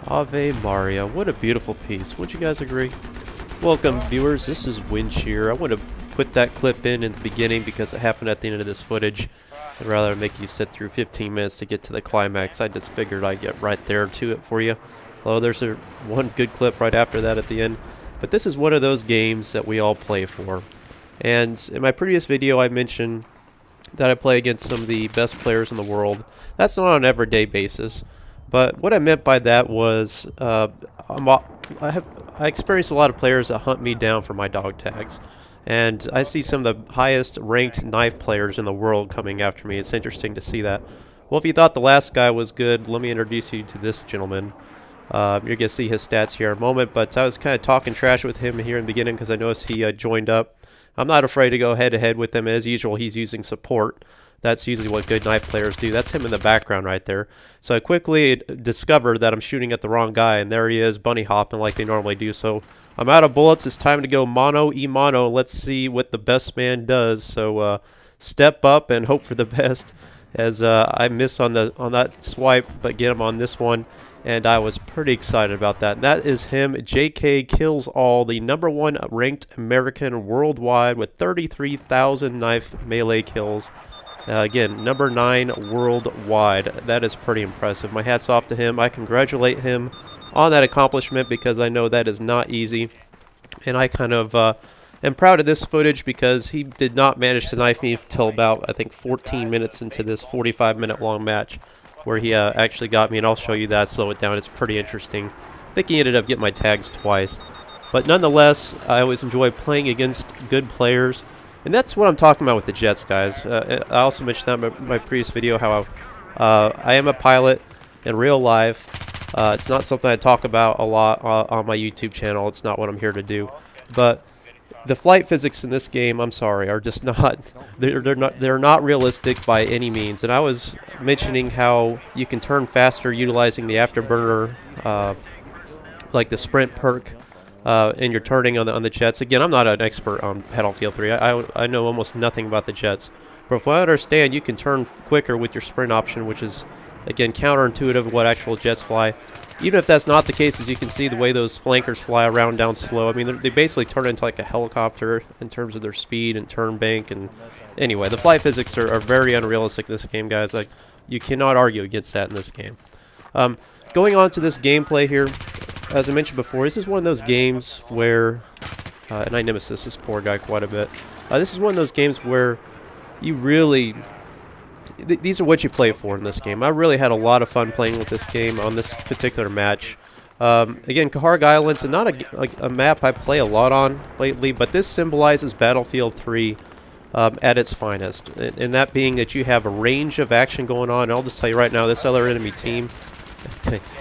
Ave Maria. What a beautiful piece. Wouldn't you guys agree? Welcome, viewers. This is Windshear. I want to put that clip in the beginning because it happened at the end of this footage. I'd rather make you sit through 15 minutes to get to the climax. I just figured I'd get right there to it for you. Although there's one good clip right after that at the end. But this is one of those games that we all play for. And in my previous video, I mentioned that I play against some of the best players in the world. That's not on an everyday basis. But what I meant by that was I experience a lot of players that hunt me down for my dog tags. And I see some of the highest ranked knife players in the world coming after me. It's interesting to see that. Well, if you thought the last guy was good, let me introduce you to this gentleman. You're going to see his stats here in a moment, but I was kind of talking trash with him here in the beginning because I noticed he joined up. I'm not afraid to go head-to-head with him. As usual, he's using support. That's usually what good knife players do. That's him in the background right there. So I quickly discovered that I'm shooting at the wrong guy, and there he is, bunny hopping like they normally do. So I'm out of bullets. It's time to go mono. Let's see what the best man does. So step up and hope for the best. As I miss on that swipe, but get him on this one. And I was pretty excited about that. And that is him, JK Kills All, the #1 ranked American worldwide with 33,000 knife melee kills. Again, number 9 worldwide. That is pretty impressive. My hat's off to him. I congratulate him on that accomplishment because I know that is not easy. And I kind of am proud of this footage because he did not manage to knife me until about, I think, 14 minutes into this 45-minute long match, where he actually got me, and I'll show you that, slow it down. It's pretty interesting. I think he ended up getting my tags twice. But nonetheless, I always enjoy playing against good players. And that's what I'm talking about with the Jets, guys. I also mentioned that in my previous video, how I am a pilot in real life. It's not something I talk about a lot on my YouTube channel. It's not what I'm here to do. But the flight physics in this game, I'm sorry, are just not they're not realistic by any means. And I was mentioning how you can turn faster utilizing the afterburner, like the sprint perk, and you're turning on the jets. Again, I'm not an expert on Battlefield 3. I know almost nothing about the jets. But from what I understand, you can turn quicker with your sprint option, which is, again, counterintuitive of what actual jets fly. Even if that's not the case, as you can see the way those flankers fly around down slow. I mean, they basically turn into like a helicopter in terms of their speed and turn bank. And anyway, the flight physics are very unrealistic in this game, guys. Like, you cannot argue against that in this game. Going on to this gameplay here, as I mentioned before, this is one of those games where, and I nemesis this poor guy quite a bit. This is one of those games where you really... these are what you play for in this game. I really had a lot of fun playing with this game on this particular match. Again, Kaharg Island's not a map I play a lot on lately, but this symbolizes Battlefield 3 at its finest. And that being that you have a range of action going on. And I'll just tell you right now, this other enemy team,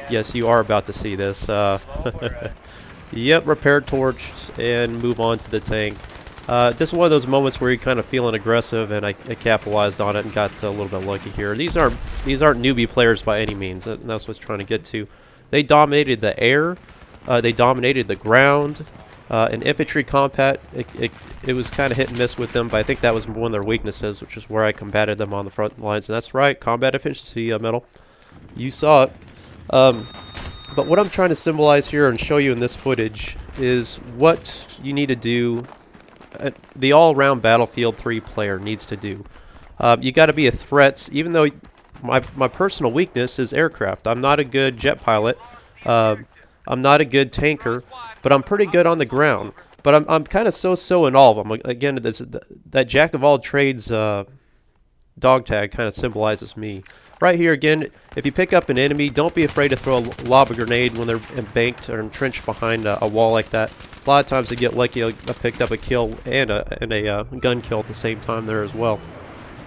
yes, you are about to see this. Yep, repair torch and move on to the tank. This is one of those moments where you're kind of feeling aggressive, and I capitalized on it and got a little bit lucky here. These aren't newbie players by any means. That's what I was trying to get to. They dominated the air, they dominated the ground. In infantry combat, it was kind of hit and miss with them, but I think that was one of their weaknesses, which is where I combated them on the front lines. And that's right, combat efficiency, Metal. You saw it. But what I'm trying to symbolize here and show you in this footage is what you need to do. The all-around Battlefield 3 player needs to do. You got to be a threat, even though my personal weakness is aircraft. I'm not a good jet pilot. I'm not a good tanker, but I'm pretty good on the ground. But I'm kind of so in all of them. Again, that jack of all trades dog tag kind of symbolizes me. Right here again, if you pick up an enemy, don't be afraid to throw a lob a grenade when they're embanked or entrenched behind a wall like that. A lot of times they get lucky. I picked up a kill and a gun kill at the same time there as well.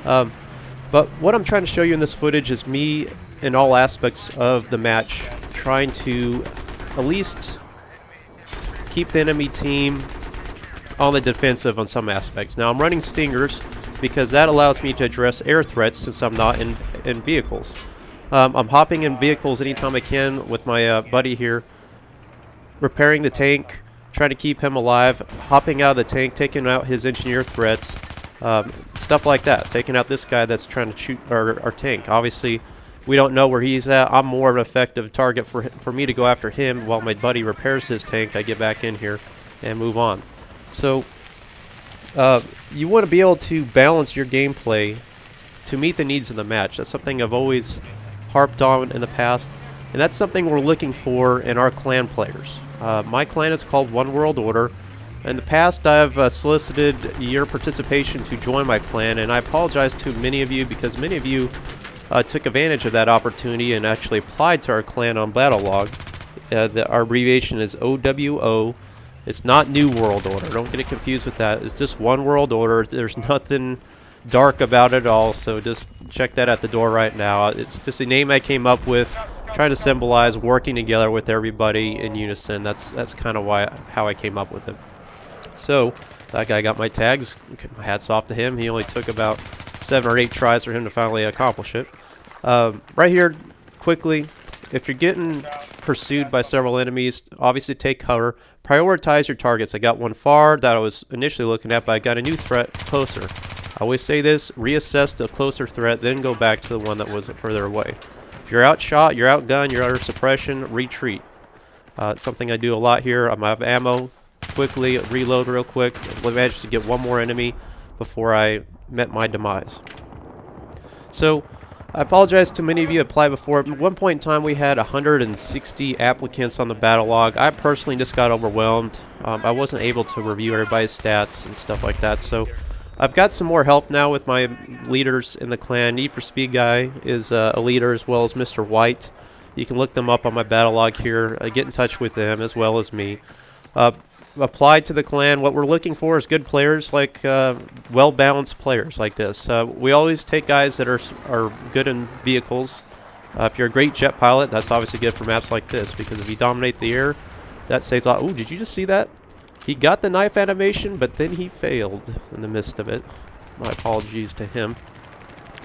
But what I'm trying to show you in this footage is me in all aspects of the match trying to at least keep the enemy team on the defensive on some aspects. Now I'm running Stingers because that allows me to address air threats since I'm not in vehicles. I'm hopping in vehicles anytime I can with my buddy here, repairing the tank, trying to keep him alive, hopping out of the tank, taking out his engineer threats, stuff like that, taking out this guy that's trying to shoot our tank. Obviously, we don't know where he's at. I'm more of an effective target for me to go after him while my buddy repairs his tank. I get back in here and move on. So you want to be able to balance your gameplay to meet the needs of the match. That's something I've always harped on in the past, and that's something we're looking for in our clan players. My clan is called One World Order. In the past, I've solicited your participation to join my clan, and I apologize to many of you because many of you took advantage of that opportunity and actually applied to our clan on Battlelog. Our abbreviation is OWO. It's not New World Order. Don't get it confused with that. It's just One World Order. There's nothing dark about it at all, so just check that at the door right now. It's just a name I came up with, trying to symbolize working together with everybody in unison. That's kind of how I came up with it. So that guy got my tags. Hats off to him. He only took about 7 or 8 tries for him to finally accomplish it. Right here, quickly, if you're getting pursued by several enemies, obviously take cover. Prioritize your targets. I got one far that I was initially looking at, but I got a new threat closer. I always say this: reassess the closer threat, then go back to the one that was further away. If you're outshot, you're outgunned, you're under suppression, retreat. It's something I do a lot here. I'm out of ammo. Quickly reload real quick. I managed to get one more enemy before I met my demise. So I apologize to many of you who applied before. At one point in time, we had 160 applicants on the battle log. I personally just got overwhelmed. I wasn't able to review everybody's stats and stuff like that. So I've got some more help now with my leaders in the clan. Need for Speed Guy is a leader, as well as Mr. White. You can look them up on my battle log here. Get in touch with them as well as me. Apply to the clan. What we're looking for is good players, like well-balanced players like this. We always take guys that are good in vehicles. If you're a great jet pilot, that's obviously good for maps like this, because if you dominate the air, that saves a lot. Ooh, did you just see that? He got the knife animation, but then he failed in the midst of it. My apologies to him.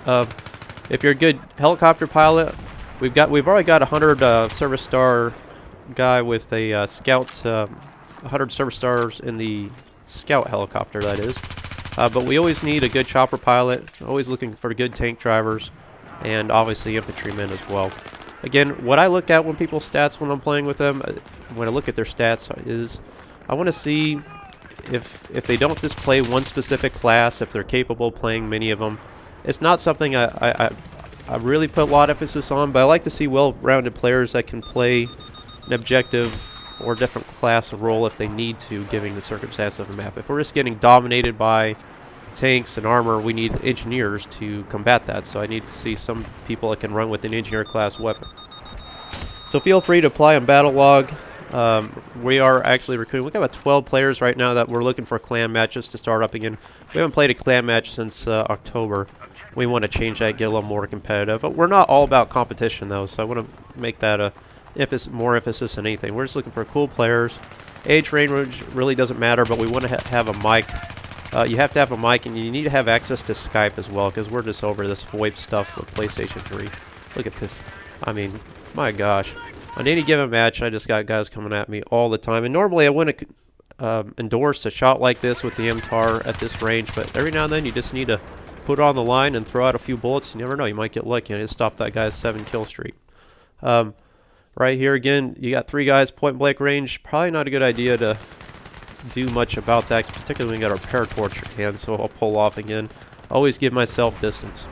If you're a good helicopter pilot, we've already got 100 service star guy with a scout. 100 service stars in the scout helicopter, that is. But we always need a good chopper pilot, always looking for good tank drivers, and obviously infantrymen as well. Again, what I look at when people's stats when I'm playing with them, when I look at their stats, is I want to see if they don't display one specific class, if they're capable of playing many of them. It's not something I really put a lot of emphasis on, but I like to see well-rounded players that can play an objective or different class of role if they need to, given the circumstance of the map. If we're just getting dominated by tanks and armor, we need engineers to combat that. So I need to see some people that can run with an engineer class weapon. So feel free to apply on battle log. We are actually recruiting. We've got about 12 players right now that we're looking for clan matches to start up again. We haven't played a clan match since October. We want to change that, get a little more competitive. But we're not all about competition though, so I want to make that a more emphasis than anything. We're just looking for cool players. Age range really doesn't matter, but we want to have a mic. You have to have a mic, and you need to have access to Skype as well, because we're just over this VoIP stuff with PlayStation 3. Look at this. I mean, my gosh. On any given match, I just got guys coming at me all the time. And normally I wouldn't endorse a shot like this with the MTAR at this range, but every now and then you just need to put it on the line and throw out a few bullets. You never know, you might get lucky and just stop that guy's 7-kill streak. Right here again, you got 3 guys point blank range. Probably not a good idea to do much about that, particularly when we got our paratorch in hand, so I'll pull off again. Always give myself distance.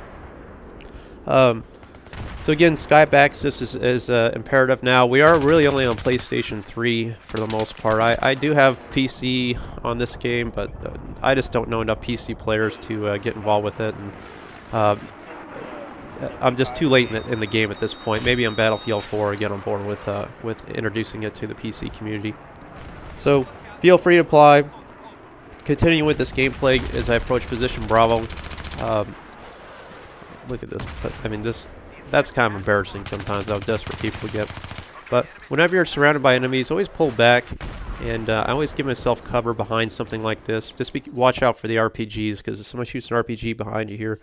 So again, Skype access is imperative now. We are really only on PlayStation 3 for the most part. I do have PC on this game, but I just don't know enough PC players to get involved with it. And I'm just too late in the game at this point. Maybe on Battlefield 4 get on board with introducing it to the PC community. So feel free to apply. Continuing with this gameplay as I approach position Bravo. Look at this. I mean, that's kind of embarrassing sometimes how desperate people get. But whenever you're surrounded by enemies, always pull back. And I always give myself cover behind something like this. Just watch out for the RPGs, because if someone shoots an RPG behind you here,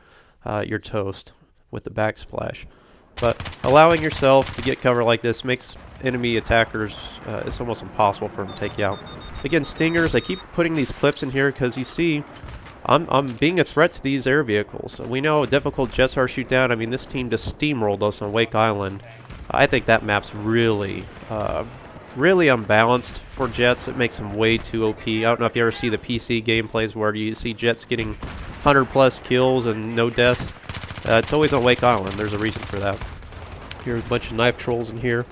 you're toast with the backsplash. But allowing yourself to get cover like this makes enemy attackers, it's almost impossible for them to take you out. Again, stingers, I keep putting these clips in here because you see I'm being a threat to these air vehicles. We know how difficult jets are to shoot down. I mean, this team just steamrolled us on Wake Island. I think that map's really, really unbalanced for jets. It makes them way too OP. I don't know if you ever see the PC gameplays where you see jets getting 100+ kills and no deaths. It's always on Wake Island. There's a reason for that. Here's a bunch of knife trolls in here.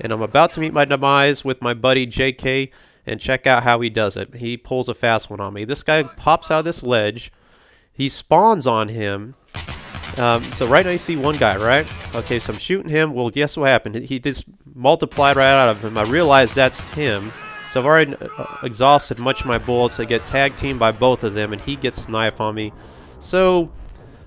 And I'm about to meet my demise with my buddy JK, and check out how he does it. He pulls a fast one on me. This guy pops out of this ledge. He spawns on him. So right now you see one guy, right? Okay, so I'm shooting him. Well, guess what happened? He just multiplied right out of him. I realized that's him. So I've already exhausted much of my bullets. I get tag teamed by both of them, and he gets knife on me. So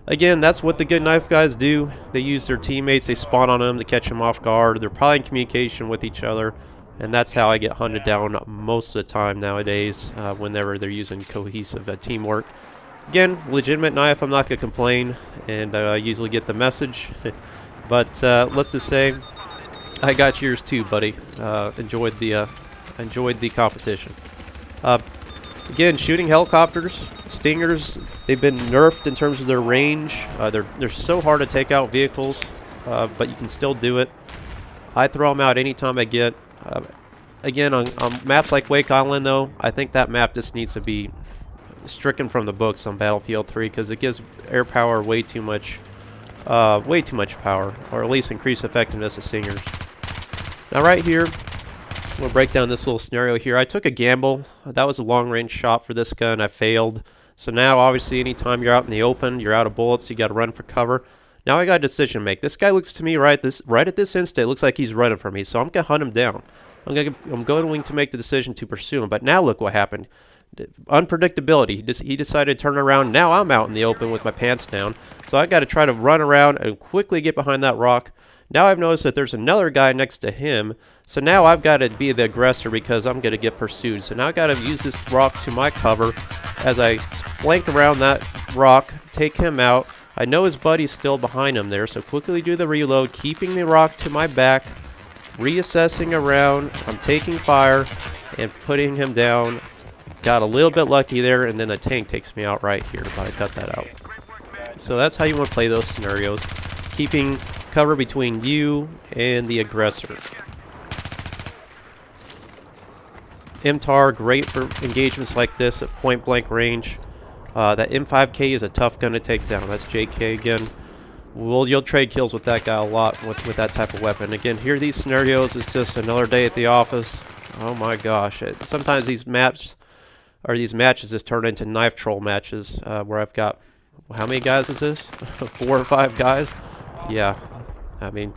again, that's what the good knife guys do. They use their teammates. They spawn on them to catch them off guard. They're probably in communication with each other. And that's how I get hunted down most of the time nowadays, whenever they're using cohesive teamwork. Again, legitimate knife, I'm not going to complain, and I usually get the message. But let's just say, I got yours too, buddy. Enjoyed the competition. Again, shooting helicopters, Stingers, they've been nerfed in terms of their range. They're so hard to take out vehicles, but you can still do it. I throw them out anytime I get. Again, on maps like Wake Island, though, I think that map just needs to be stricken from the books on Battlefield 3 because it gives air power way too much power, or at least increased effectiveness of Stingers. Now, right here, we'll break down this little scenario here. I took a gamble. That was a long-range shot for this gun. I failed. So now, obviously, anytime you're out in the open, you're out of bullets, you got to run for cover. Now I got a decision to make. This guy looks to me right at this instant, it looks like he's running from me, so I'm going to hunt him down. I'm going to make the decision to pursue him, but now look what happened. Unpredictability. He decided to turn around. Now I'm out in the open with my pants down, so I got to try to run around and quickly get behind that rock. Now I've noticed that there's another guy next to him, so now I've got to be the aggressor because I'm going to get pursued. So now I've got to use this rock to my cover as I flank around that rock, take him out. I know his buddy's still behind him there, so quickly do the reload, keeping the rock to my back, reassessing around. I'm taking fire and putting him down. Got a little bit lucky there, and then the tank takes me out right here, but I cut that out. So that's how you want to play those scenarios, keeping cover between you and the aggressor. MTAR, great for engagements like this at point-blank range. That M5K is a tough gun to take down. That's JK again. You'll trade kills with that guy a lot with that type of weapon. Again, here these scenarios is just another day at the office. Oh my gosh. Sometimes these maps or these matches just turn into knife troll matches where I've got, how many guys is this? 4 or 5 guys? Yeah. I mean,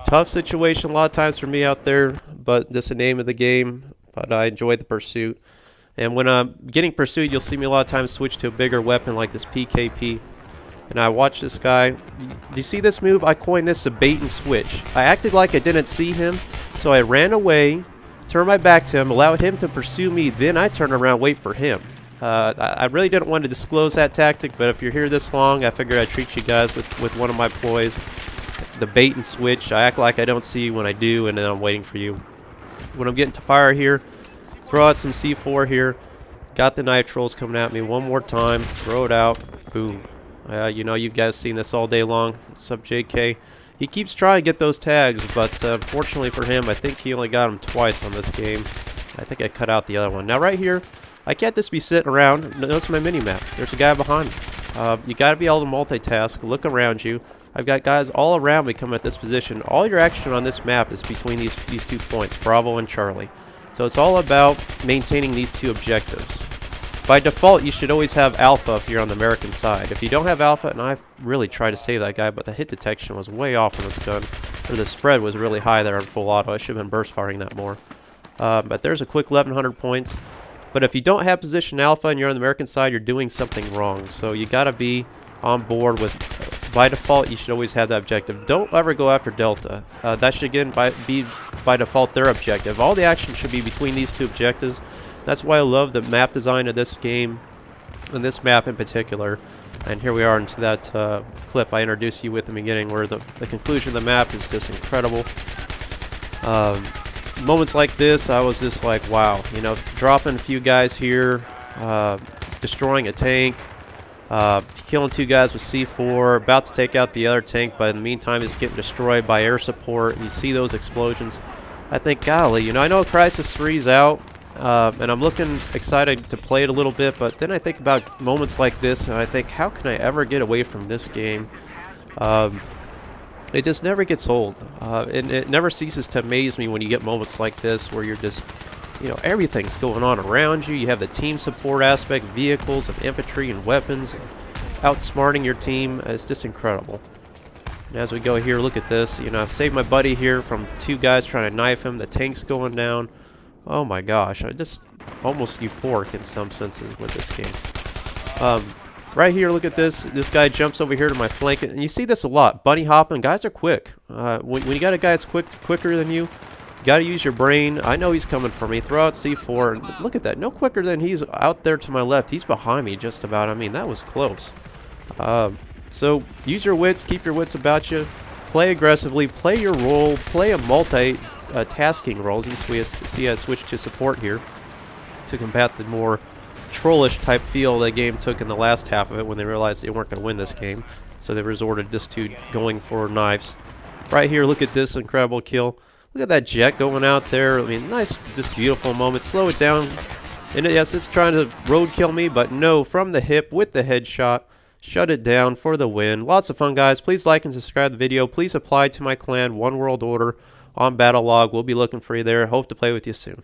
tough situation a lot of times for me out there, but that's the name of the game. But I enjoy the pursuit. And when I'm getting pursued, you'll see me a lot of times switch to a bigger weapon like this PKP. And I watch this guy. Do you see this move? I coined this a bait and switch. I acted like I didn't see him, so I ran away, turned my back to him, allowed him to pursue me, then I turned around, wait for him. I really didn't want to disclose that tactic, but if you're here this long, I figured I'd treat you guys with one of my ploys. The bait and switch. I act like I don't see you when I do, and then I'm waiting for you. When I'm getting to fire here, throw out some C4 here. Got the knife trolls coming at me one more time. Throw it out. Boom. You know, you guys seen this all day long. What's up, JK? He keeps trying to get those tags, but fortunately for him, I think he only got them twice on this game. I think I cut out the other one. Now, right here, I can't just be sitting around. Notice my mini-map. There's a guy behind me. You got to be able to multitask. Look around you. I've got guys all around me coming at this position. All your action on this map is between these 2 points, Bravo and Charlie. So it's all about maintaining these 2 objectives. By default, you should always have Alpha if you're on the American side. If you don't have Alpha, and I really tried to save that guy, but the hit detection was way off on this gun, or the spread was really high there on full auto. I should have been burst firing that more. But there's a quick 1,100 points. But if you don't have position Alpha and you're on the American side, you're doing something wrong. So you got to be on board with, by default, you should always have that objective. Don't ever go after Delta. That should, again, be by default their objective. All the action should be between these 2 objectives. That's why I love the map design of this game, and this map in particular. And here we are into that clip I introduced you with in the beginning, where the conclusion of the map is just incredible. Moments like this, I was just like, wow. You know, dropping a few guys here, destroying a tank, killing 2 guys with C4, about to take out the other tank, but in the meantime it's getting destroyed by air support, and you see those explosions. I think, golly, you know, I know Crysis 3's out, and I'm looking excited to play it a little bit, but then I think about moments like this, and I think, how can I ever get away from this game? It just never gets old, and it never ceases to amaze me when you get moments like this where you're just, you know, everything's going on around you. You have the team support aspect, vehicles and infantry and weapons, outsmarting your team. It's just incredible. And as we go here, look at this. You know, I've saved my buddy here from 2 guys trying to knife him. The tank's going down. Oh my gosh, I just almost euphoric in some senses with this game. Right here, look at this. This guy jumps over here to my flank, and you see this a lot. Bunny hopping. Guys are quick. When you got a guy that's quicker than you, you got to use your brain. I know he's coming for me. Throw out C4. And look at that. No quicker than he's out there to my left. He's behind me just about. I mean, that was close. So use your wits. Keep your wits about you. Play aggressively. Play your role. Play a multi-tasking role. As you see, I switched to support here to combat the more trollish type feel the game took in the last half of it when they realized they weren't going to win this game. So they resorted just to going for knives. Right here, look at this incredible kill. Look at that jet going out there. I mean, nice, just beautiful moment. Slow it down. And yes, it's trying to road kill me, but no, from the hip with the headshot. Shut it down for the win. Lots of fun, guys. Please like and subscribe to the video. Please apply to my clan, One World Order, on Battlelog. We'll be looking for you there. Hope to play with you soon.